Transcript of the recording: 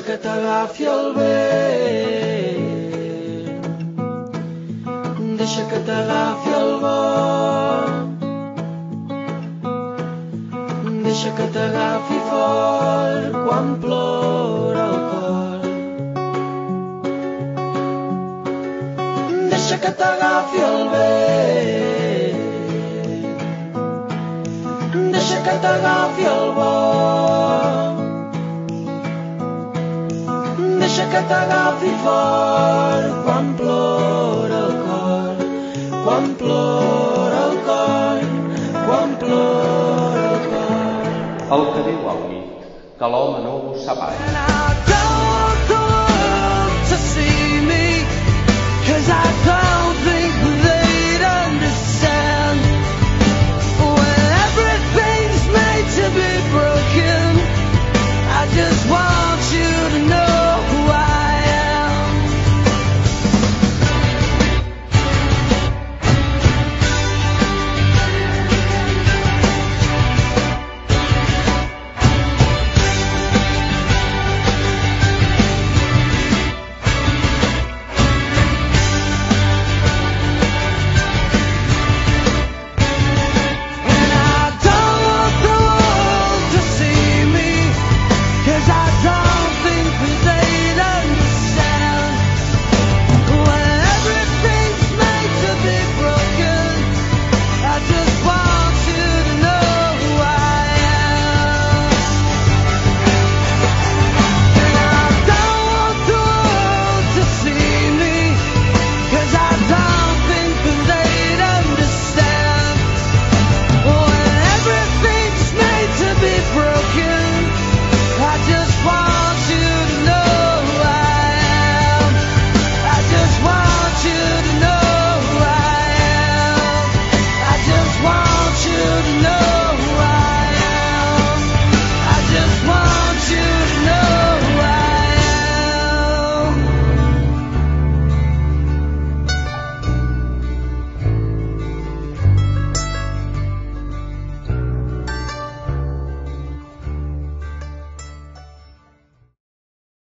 que t'agafi el vent, deixa que t'agafi el vent, deixa que t'agafi fort quan plora el cor. Deixa que t'agafi el vent, deixa que t'agafi el vent, deixa que t'agafi fort quan plora el cor, quan plora el cor, quan plora el cor. El que diu el mit, que l'home no ho sap. To see